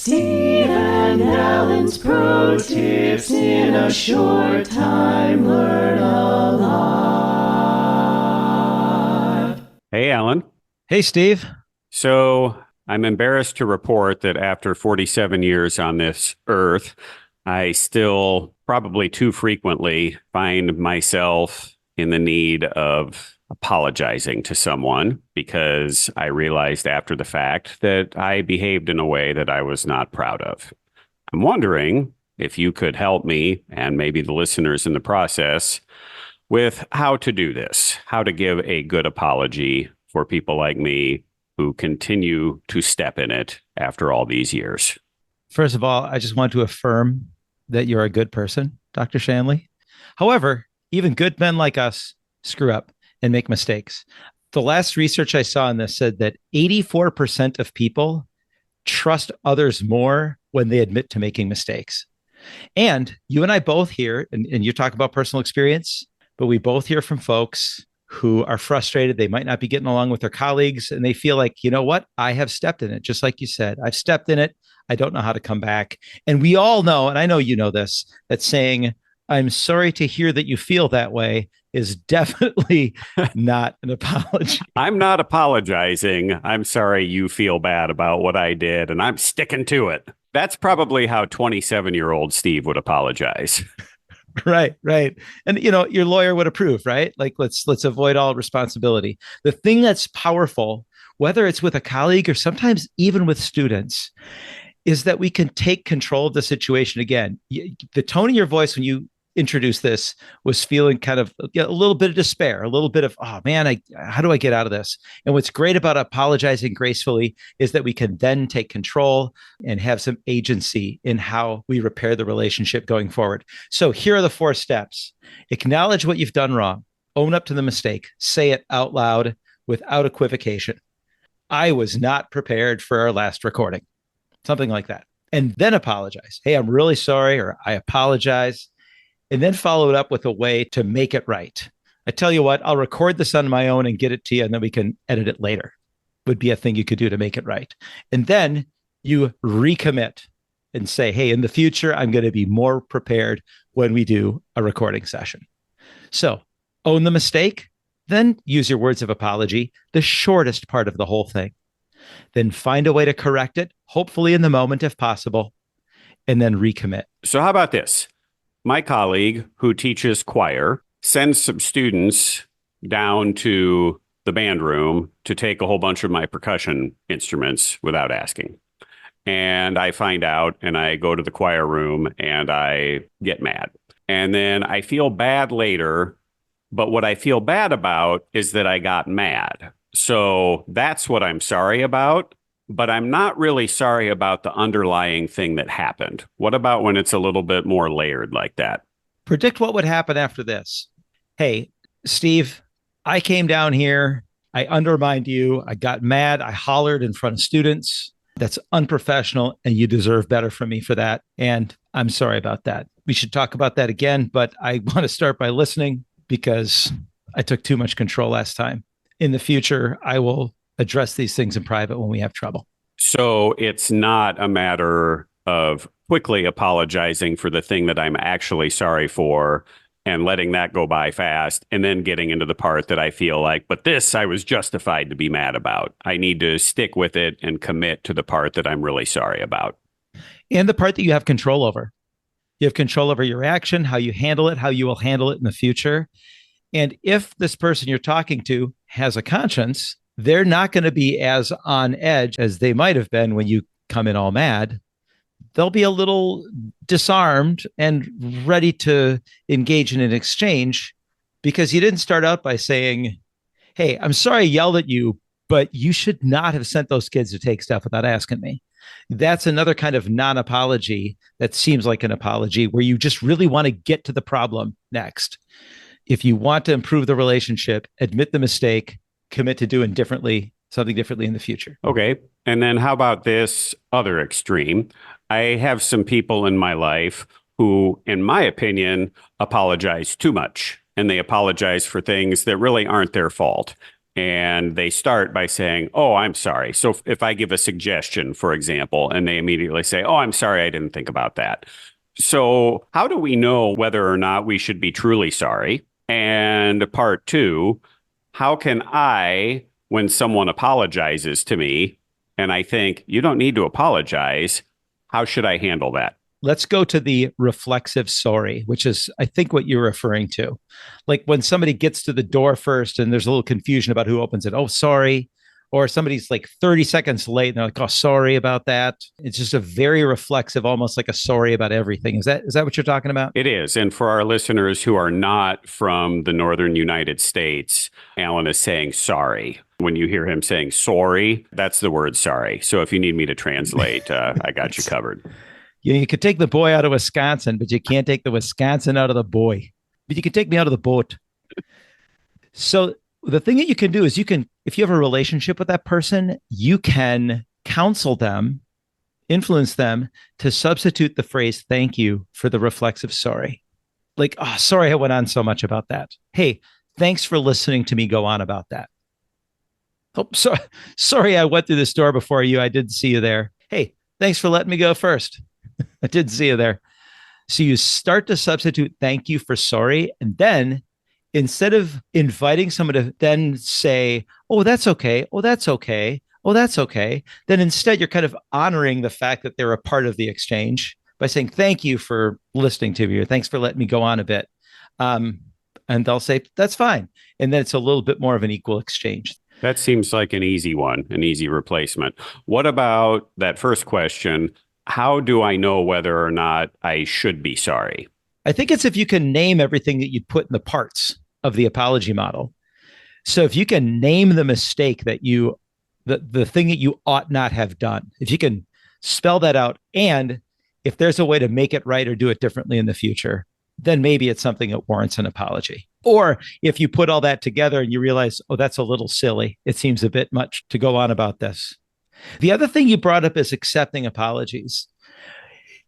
Steve and Alan's pro tips in a short time. Learn a lot. Hey, Alan. Hey, Steve. So I'm embarrassed to report that after 47 years on this earth, I still probably too frequently find myself in the need of apologizing to someone because I realized after the fact that I behaved in a way that I was not proud of. I'm wondering if you could help me and maybe the listeners in the process with how to do this, how to give a good apology for people like me who continue to step in it after all these years. First of all, I just want to affirm that you're a good person, Dr. Shanley. However, even good men like us screw up and make mistakes. The last research I saw on this said that 84% of people trust others more when they admit to making mistakes. And you and I both hear, and you talk about personal experience, but we both hear from folks who are frustrated. They might not be getting along with their colleagues, and they feel like, you know what? I have stepped in it. Just like you said, I've stepped in it. I don't know how to come back. And we all know, and I know you know this, that saying, I'm sorry to hear that you feel that way is definitely not an apology. I'm not apologizing. I'm sorry you feel bad about what I did, and I'm sticking to it. That's probably how 27-year-old Steve would apologize. Right, right. And you know, your lawyer would approve, right? Like let's avoid all responsibility. The thing that's powerful, whether it's with a colleague or sometimes even with students, is that we can take control of the situation again. The tone of your voice when you introduced this was feeling kind of a little bit of despair, a little bit of, oh man, how do I get out of this? And what's great about apologizing gracefully is that we can then take control and have some agency in how we repair the relationship going forward. So here are the 4 steps. Acknowledge what you've done wrong. Own up to the mistake. Say it out loud without equivocation. I was not prepared for our last recording. Something like that. And then apologize. Hey, I'm really sorry, or I apologize. And then follow it up with a way to make it right. I tell you what, I'll record this on my own and get it to you, and then we can edit it later. Would be a thing you could do to make it right. And then you recommit and say, hey, in the future, I'm going to be more prepared when we do a recording session. So own the mistake, then use your words of apology, the shortest part of the whole thing. Then find a way to correct it, hopefully in the moment if possible, and then recommit. So how about this? My colleague who teaches choir sends some students down to the band room to take a whole bunch of my percussion instruments without asking. And I find out and I go to the choir room and I get mad. And then I feel bad later. But what I feel bad about is that I got mad. So that's what I'm sorry about. But I'm not really sorry about the underlying thing that happened. What about when it's a little bit more layered like that? Predict what would happen after this. Hey, Steve, I came down here. I undermined you. I got mad. I hollered in front of students. That's unprofessional, and you deserve better from me for that. And I'm sorry about that. We should talk about that again, but I want to start by listening because I took too much control last time. In the future, I will address these things in private when we have trouble. So it's not a matter of quickly apologizing for the thing that I'm actually sorry for and letting that go by fast and then getting into the part that I feel like, but this I was justified to be mad about. I need to stick with it and commit to the part that I'm really sorry about. And the part that you have control over. You have control over your action, how you handle it, how you will handle it in the future. And if this person you're talking to has a conscience, they're not going to be as on edge as they might have been when you come in all mad. They'll be a little disarmed and ready to engage in an exchange because you didn't start out by saying, hey, I'm sorry I yelled at you, but you should not have sent those kids to take stuff without asking me. That's another kind of non-apology that seems like an apology where you just really want to get to the problem next. If you want to improve the relationship, admit the mistake, commit to doing something differently in the future. Okay. And then how about this other extreme? I have some people in my life who, in my opinion, apologize too much. And they apologize for things that really aren't their fault. and they start by saying, "Oh, I'm sorry." So if I give a suggestion, for example, and they immediately say, "Oh, I'm sorry, I didn't think about that." So how do we know whether or not we should be truly sorry? And part two, how can I, when someone apologizes to me and I think you don't need to apologize, how should I handle that? Let's go to the reflexive sorry, which is, I think, what you're referring to. Like when somebody gets to the door first and there's a little confusion about who opens it. Oh, sorry. Or somebody's like 30 seconds late and they're like, oh, sorry about that. It's just a very reflexive, almost like a sorry about everything. Is that what you're talking about? It is. And for our listeners who are not from the northern United States, Alan is saying sorry. When you hear him saying sorry, that's the word sorry. So if you need me to translate, I got you covered. You could take the boy out of Wisconsin, but you can't take the Wisconsin out of the boy. But you can take me out of the boat. So the thing that you can do is if you have a relationship with that person, you can counsel them, influence them to substitute the phrase thank you for the reflexive sorry. Like, oh, sorry, I went on so much about that. Hey, thanks for listening to me go on about that. Oh, sorry, I went through this door before you. I didn't see you there. Hey, thanks for letting me go first. I didn't see you there. So you start to substitute thank you for sorry. And then instead of inviting someone to then say, oh, that's okay. Oh, that's okay. Oh, that's okay. Then instead, you're kind of honoring the fact that they're a part of the exchange by saying, thank you for listening to me, or thanks for letting me go on a bit. And they'll say, that's fine. And then it's a little bit more of an equal exchange. That seems like an easy one, an easy replacement. What about that first question? How do I know whether or not I should be sorry? I think it's if you can name everything that you put in the parts of the apology model. So if you can name the mistake that the thing that you ought not have done, if you can spell that out, and if there's a way to make it right or do it differently in the future, then maybe it's something that warrants an apology. Or if you put all that together and you realize, oh, that's a little silly. It seems a bit much to go on about this. The other thing you brought up is accepting apologies.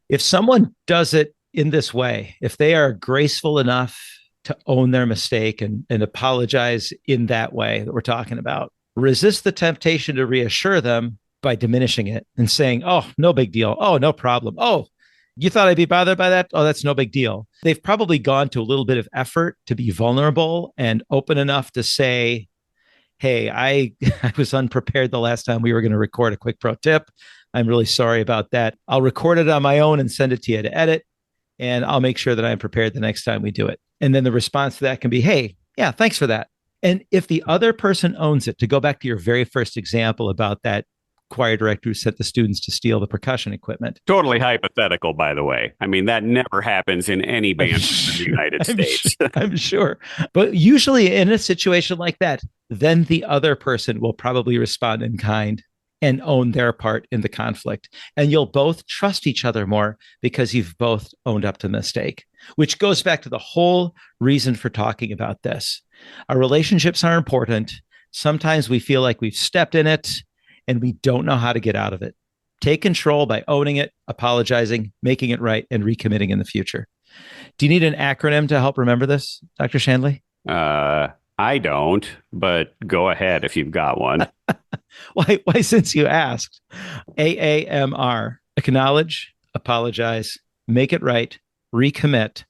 If someone does it in this way, if they are graceful enough to own their mistake and apologize in that way that we're talking about, resist the temptation to reassure them by diminishing it and saying, oh, no big deal. Oh, no problem. Oh, you thought I'd be bothered by that? Oh, that's no big deal. They've probably gone to a little bit of effort to be vulnerable and open enough to say, hey, I was unprepared the last time we were going to record a quick pro tip. I'm really sorry about that. I'll record it on my own and send it to you to edit, and I'll make sure that I'm prepared the next time we do it. And then the response to that can be, hey, yeah, thanks for that. And if the other person owns it, to go back to your very first example about that choir director who sent the students to steal the percussion equipment. Totally hypothetical, by the way. I mean, that never happens in any band in the United States. I'm sure. But usually in a situation like that, then the other person will probably respond in kind and own their part in the conflict. And you'll both trust each other more because you've both owned up to the mistake, which goes back to the whole reason for talking about this. Our relationships are important. Sometimes we feel like we've stepped in it and we don't know how to get out of it. Take control by owning it, apologizing, making it right, and recommitting in the future. Do you need an acronym to help remember this, Dr. Shanley? I don't, but go ahead if you've got one. Why, since you asked, AAMR, acknowledge, apologize, make it right, recommit.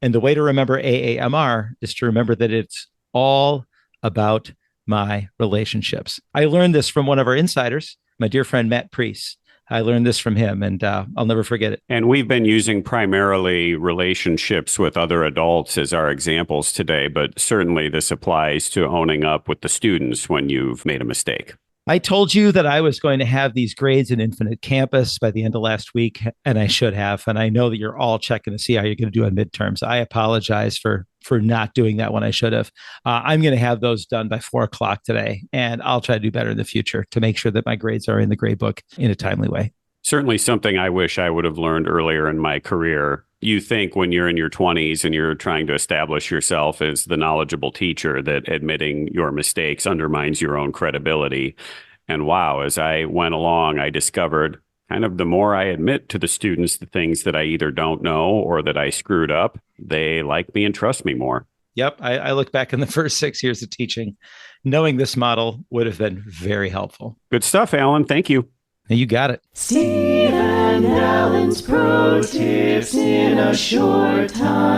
And the way to remember AAMR is to remember that it's all about my relationships. I learned this from one of our insiders, my dear friend, Matt Priest. I learned this from him, and I'll never forget it. And we've been using primarily relationships with other adults as our examples today, but certainly this applies to owning up with the students when you've made a mistake. I told you that I was going to have these grades in Infinite Campus by the end of last week, and I should have. And I know that you're all checking to see how you're going to do on midterms. I apologize for not doing that when I should have. I'm going to have those done by 4:00 today, and I'll try to do better in the future to make sure that my grades are in the grade book in a timely way. Certainly something I wish I would have learned earlier in my career. You think when you're in your 20s and you're trying to establish yourself as the knowledgeable teacher that admitting your mistakes undermines your own credibility. And wow, as I went along, I discovered kind of the more I admit to the students the things that I either don't know or that I screwed up, they like me and trust me more. Yep. I look back in the first 6 years of teaching, knowing this model would have been very helpful. Good stuff, Alan. Thank you. You got it. Steve and Alan's Pro Tips in a Short Time.